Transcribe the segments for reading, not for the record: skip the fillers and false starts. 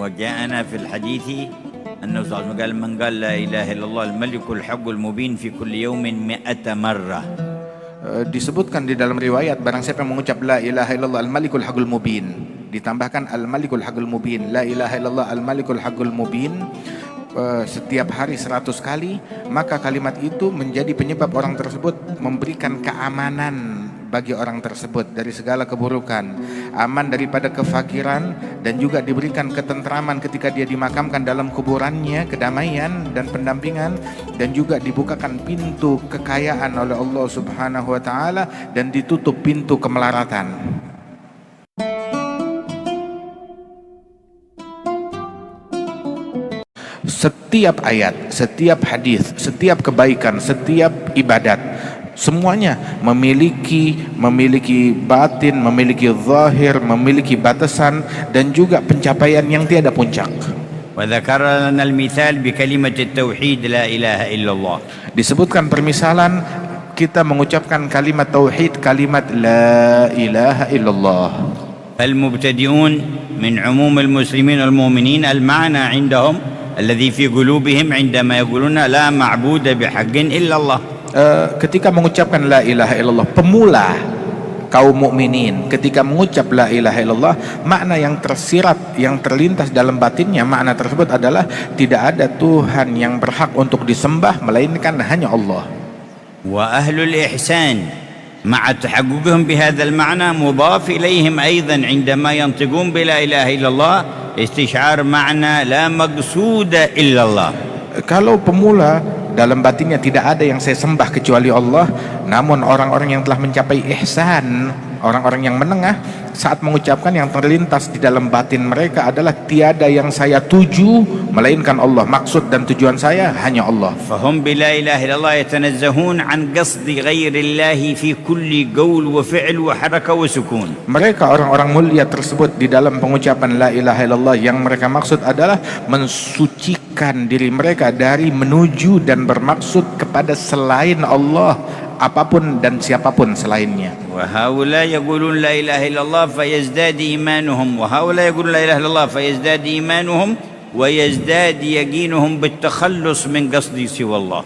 وجاءنا في الحديث أنه صلى الله عليه وسلم قال: من قال لا إله إلا الله الملك الحق المبين في كل يوم 100 مرة. Disebutkan di dalam riwayat, barang siapa yang mengucap la ilaha illallah al-malikul haqqul mubin, ditambahkan al-malikul haqqul mubin, la ilaha illallah al-malikul haqqul mubin, setiap hari 100 kali, maka kalimat itu menjadi penyebab orang tersebut memberikan keamanan bagi orang tersebut dari segala keburukan, aman daripada kefakiran, dan juga diberikan ketentraman ketika dia dimakamkan dalam kuburannya, kedamaian dan pendampingan, dan juga dibukakan pintu kekayaan oleh Allah Subhanahu wa taala dan ditutup pintu kemelaratan. Setiap ayat, setiap hadis, setiap kebaikan, setiap ibadat, semuanya memiliki batin, memiliki zahir, memiliki batasan, dan juga pencapaian yang tiada puncak. وذكر لنا المثال بكلمة التوحيد لا إله إلا الله. Disebutkan permisalan kita mengucapkan kalimat tauhid, kalimat la ilaha illallah. فالمبتدئون من عموم المسلمين والمؤمنين المعنى عندهم الذي في قلوبهم عندما يقولون لا معبود بحق إلا الله. Ketika mengucapkan la ilaha illallah, pemula kaum mukminin ketika mengucap la ilaha illallah, makna yang tersirat, yang terlintas dalam batinnya, makna tersebut adalah tidak ada Tuhan yang berhak untuk disembah melainkan hanya Allah. Wa ahlul ihsan ma'a tahaqqquhum bihadha al-ma'na mudaf ilayhim aidan عندما ينطقون بلا إله إلا الله استشعار معنى لا مقصود إلا الله. Kalau pemula dalam batinnya tidak ada yang saya sembah kecuali Allah, namun orang-orang yang telah mencapai ihsan, orang-orang yang menengah, saat mengucapkan yang terlintas di dalam batin mereka adalah tiada yang saya tuju melainkan Allah, maksud dan tujuan saya hanya Allah. Fahum bila ilaha illallah yatanazzahun an qasdi ghairillahi fi kulli qaul wa fi'l wa haraka wa sukun. Mereka orang-orang mulia tersebut di dalam pengucapan la ilaha illallah yang mereka maksud adalah mensucikan diri mereka dari menuju dan bermaksud kepada selain Allah, apapun dan siapapun selainnya. Wa haula yaqulun la ilaha illallah fayazdad imanuhum wa haula yaqulun la ilaha illallah fayazdad imanuhum wa yazdad yaqinuhum bitakhallus min qasdi siwa Allah.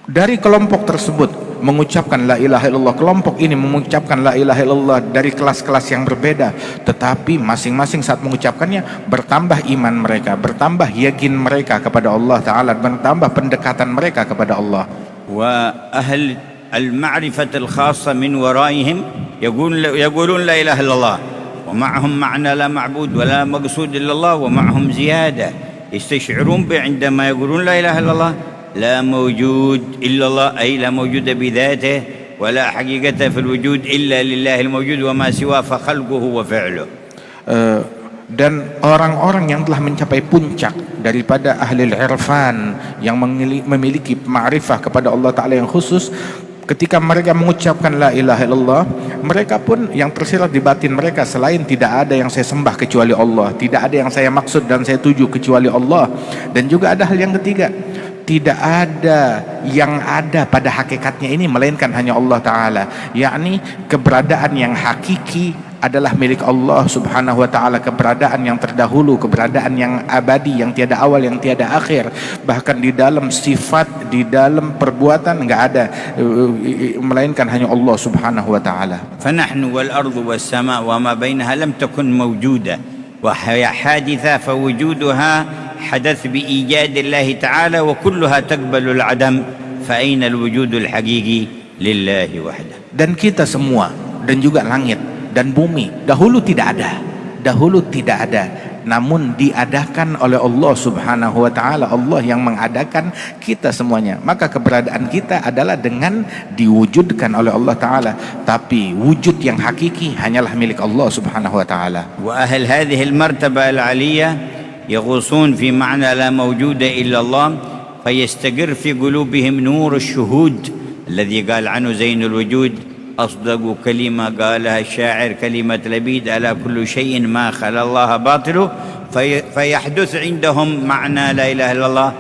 Dari kelompok tersebut mengucapkan la ilaha illallah, kelompok ini mengucapkan la ilaha illallah dari kelas-kelas yang berbeda, tetapi masing-masing saat mengucapkannya bertambah iman mereka, bertambah yakin mereka kepada Allah Ta'ala, bertambah pendekatan mereka kepada Allah. وأهل المعرفة الخاصة من ورائهم يقولون لا إله إلا الله ومعهم معنى لا معبود ولا مقصود إلا الله ومعهم زيادة يستشعرون عندما يقولون لا إله إلا الله لا موجود إلا الله أي لا موجود بذاته ولا حقيقة في الوجود إلا لله الموجود وما سواه فخلقه وفعله. Dan orang-orang yang telah mencapai puncak daripada ahli irfan yang memiliki ma'rifah kepada Allah Ta'ala yang khusus, ketika mereka mengucapkan la ilaha illallah, mereka pun yang tersirat di batin mereka, selain tidak ada yang saya sembah kecuali Allah, tidak ada yang saya maksud dan saya tuju kecuali Allah, dan juga ada hal yang ketiga, tidak ada yang ada pada hakikatnya ini melainkan hanya Allah Ta'ala, yakni keberadaan yang hakiki adalah milik Allah Subhanahu wa ta'ala, keberadaan yang terdahulu, keberadaan yang abadi, yang tiada awal, yang tiada akhir, bahkan di dalam sifat, di dalam perbuatan enggak ada melainkan hanya Allah Subhanahu wa ta'ala. فنحن والأرض والسماء وما بينها لم تكن موجودة وهي حادثة فوجودها حدث بإيجاد الله تعالى وكلها تقبل العدم فأين الوجود الحقيقي لله وحده. Dan kita semua dan juga langit dan bumi dahulu tidak ada, namun diadakan oleh Allah Subhanahu wa ta'ala. Allah yang mengadakan kita semuanya, maka keberadaan kita adalah dengan diwujudkan oleh Allah Ta'ala, tapi wujud yang hakiki hanyalah milik Allah Subhanahu wa ta'ala. Wa ahl hadhihi al-martaba al-'aliyah yaghusun fi ma'na la mawjuda illa Allah fayastaqir fi qulubihim nur ash-shuhud alladhi qala anhu zainul wujud أصدق كلمة قالها الشاعر كلمة لبيد على كل شيء ما خلا الله باطله فيحدث عندهم معنى لا إله إلا الله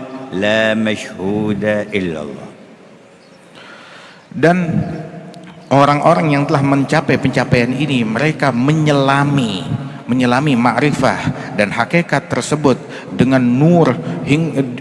لا مشهود إلا الله. Dan orang-orang yang telah mencapai pencapaian ini, mereka menyelami menyelami ma'rifah dan hakikat tersebut dengan nur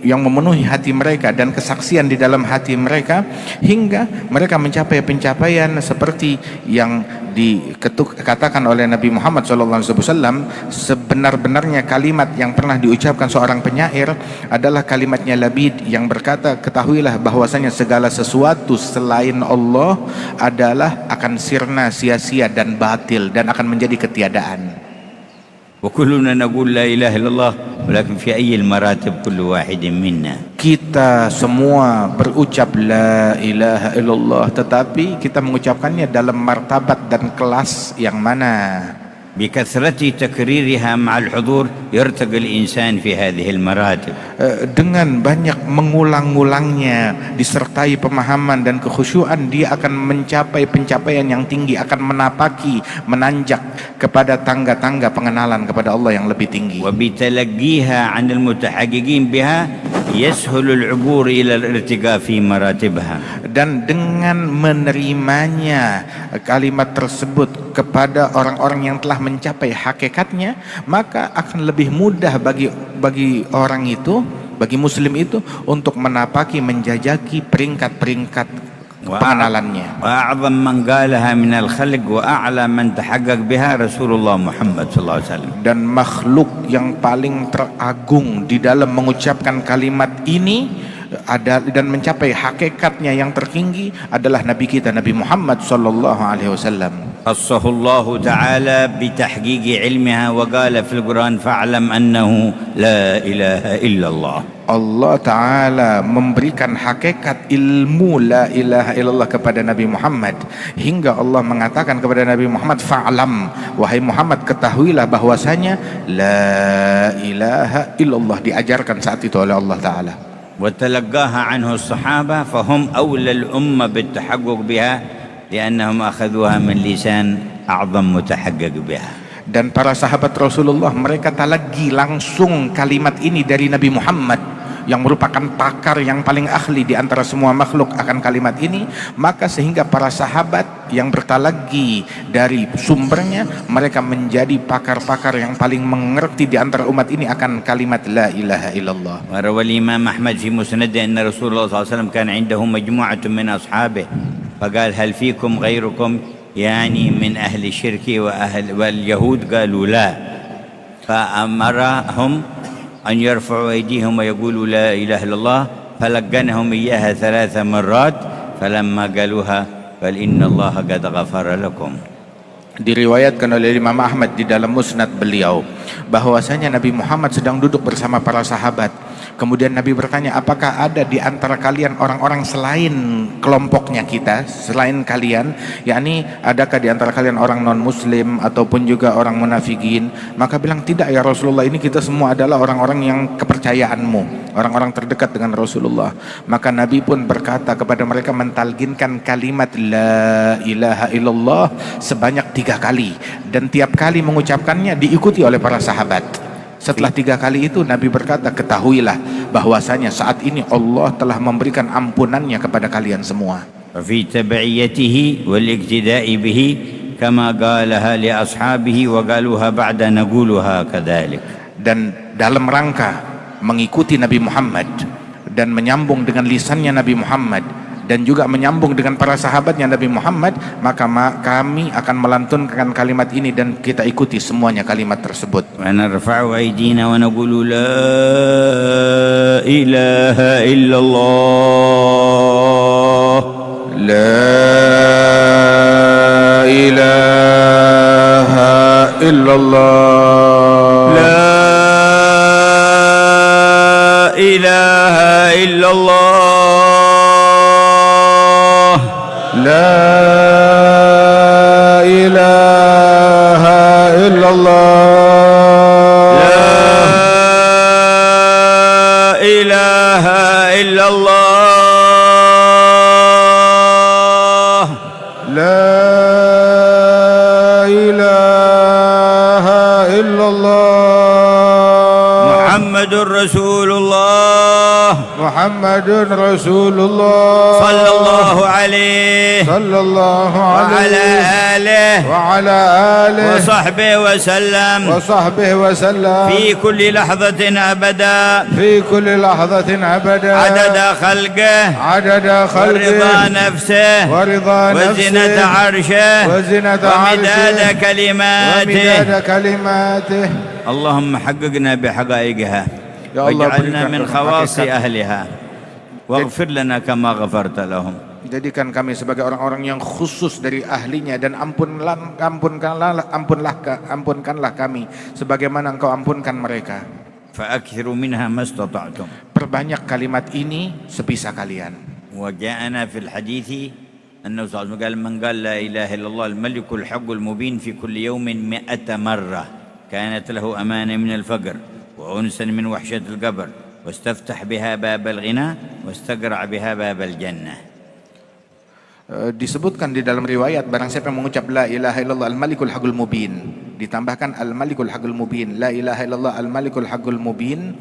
yang memenuhi hati mereka dan kesaksian di dalam hati mereka, hingga mereka mencapai pencapaian seperti yang dikatakan oleh Nabi Muhammad SAW. Sebenar-benarnya kalimat yang pernah diucapkan seorang penyair adalah kalimatnya Labid yang berkata, ketahuilah bahwasanya segala sesuatu selain Allah adalah akan sirna, sia-sia dan batil dan akan menjadi ketiadaan. وكلنا نقول لا إله إلا الله ولكن في أي المراتب كل واحد منا. Kita semua berucap la ilaha illallah, tetapi kita mengucapkannya dalam martabat dan kelas yang mana? بكثرة تكريرها مع الحضور يرتقي الإنسان في هذه المراتب. Dengan banyak mengulang-ulangnya disertai pemahaman dan kekhusyuan, dia akan mencapai pencapaian yang tinggi, akan menapaki, menanjak kepada tangga-tangga pengenalan kepada Allah yang lebih tinggi. وبتلقيها عن المتحققين بها يسهل العبور إلى الارتقاء في مراتبها. Dan dengan menerimanya kalimat tersebut kepada orang-orang yang telah mencapai hakikatnya, maka akan lebih mudah bagi orang itu, bagi muslim itu, untuk menapaki, menjajaki peringkat-peringkat pengenalannya. وأعظم من قالها من الخلق وأعلى من تحقق بها رسول الله محمد صلى الله عليه وسلم. Dan makhluk yang paling teragung di dalam mengucapkan kalimat ini dan mencapai hakikatnya yang tertinggi adalah Nabi kita, Nabi Muhammad sallallahu alaihi wasallam. خصه الله تعالى بتحقيق علمها وقال في القرآن فاعلم أنه لا إله إلا الله. Allah Ta'ala memberikan hakikat ilmu la ilaha illallah kepada Nabi Muhammad, hingga Allah mengatakan kepada Nabi Muhammad, fa'lam, wahai Muhammad ketahuilah bahwasanya la ilaha illallah, diajarkan saat itu oleh Allah Ta'ala. وتلقاها عنه الصحابة فهم أولى الأمة بالتحقق بها لأنهم أخذوها من لسان أعظم متحقق بها. Dan para sahabat Rasulullah, mereka talaqi langsung kalimat ini dari Nabi Muhammad yang merupakan pakar yang paling ahli di antara semua makhluk akan kalimat ini, maka sehingga para sahabat yang bertalaqi dari sumbernya, mereka menjadi pakar-pakar yang paling mengerti di antara umat ini akan kalimat la ilaha illallah. وروى الإمام أحمد في مسنده أن رسول الله صلى الله عليه وسلم كان عنده مجموعة من أصحابه فقال هل فيكم غيركم يعني من أهل الشرك واليهود قالوا لا فأمرهم أن يرفعوا أيديهم ويقولوا لا إله إلا الله فلقنهم إياها 3 مرات فلما قالوها قال إن الله قد غفر لكم. Diriwayatkan oleh Imam Ahmad di dalam musnad beliau bahwasanya Nabi Muhammad sedang duduk bersama para sahabat. Kemudian Nabi bertanya, apakah ada di antara kalian orang-orang selain kelompoknya kita, selain kalian, yakni adakah di antara kalian orang non muslim ataupun juga orang munafikin? Maka bilang, tidak ya Rasulullah, ini kita semua adalah orang-orang yang kepercayaanmu, orang-orang terdekat dengan Rasulullah. Maka Nabi pun berkata kepada mereka, mentalkinkan kalimat la ilaha illallah sebanyak 3 kali, dan tiap kali mengucapkannya diikuti oleh para sahabat. Setelah 3 kali itu Nabi berkata, ketahuilah bahwasanya saat ini Allah telah memberikan ampunannya kepada kalian semua. في تبعيته والاقتداء به كما قالها لأصحابه وقالوها بعد نقولها كذلك. Dan dalam rangka mengikuti Nabi Muhammad dan menyambung dengan lisannya Nabi Muhammad dan juga menyambung dengan para sahabatnya Nabi Muhammad, maka kami akan melantunkan kalimat ini dan kita ikuti semuanya kalimat tersebut. Wa narfa'u aydina wa naqulu la ilaha illallah. La ilaha illallah. La ilaha illallah. La ilaha illallah. La ilaha illallah. La ilaha illallah. محمد رسول الله محمد رسول الله صلى الله عليه صلى الله وعلى عليه آله وعلى آله وصحبه وسلم وصحبه وسلم في كل لحظة أبدا في كل لحظة أبدا عدد خلقه عدد خلقه ورضا نفسه ورضا وزنة نفسه عرشه وزنة ومداد عرشه كلماته ومداد كلماته. اللهم حققنا بحقائقها يا الله واجعلنا berikan من kami خواص hakikat. أهلها واغفر لنا كما غفرت لهم. Jadikan kami sebagai orang-orang yang khusus dari ahlinya, dan ampunkanlah kami sebagaimana Engkau ampunkan mereka. فأكثروا منها ما استطعتم. Perbanyak kalimat ini sebisa kalian. وجاءنا في الحديث أنه صلى الله عليه وسلم قال من قال لا إله إلا الله الملك الحق المبين في كل يوم 100 مرة كانت له أمانة من الفقر وأنسا من وحشة القبر واستفتح بها باب الغنى واستقرع بها باب الجنة. Disebutkan di dalam riwayat, barang siapa yang mengucap la ilaha illallah al-malikul haqqul mubin, ditambahkan al-malikul haqqul mubin, la ilaha illallah al-malikul haqqul mubin,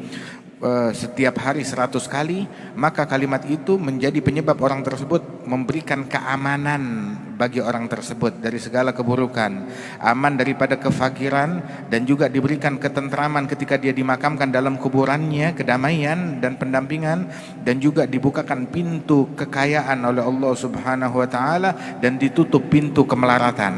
setiap hari 100 kali, maka kalimat itu menjadi penyebab orang tersebut memberikan keamanan bagi orang tersebut dari segala keburukan, aman daripada kefakiran, dan juga diberikan ketentraman ketika dia dimakamkan dalam kuburannya, kedamaian dan pendampingan, dan juga dibukakan pintu kekayaan oleh Allah Subhanahu wa taala dan ditutup pintu kemelaratan.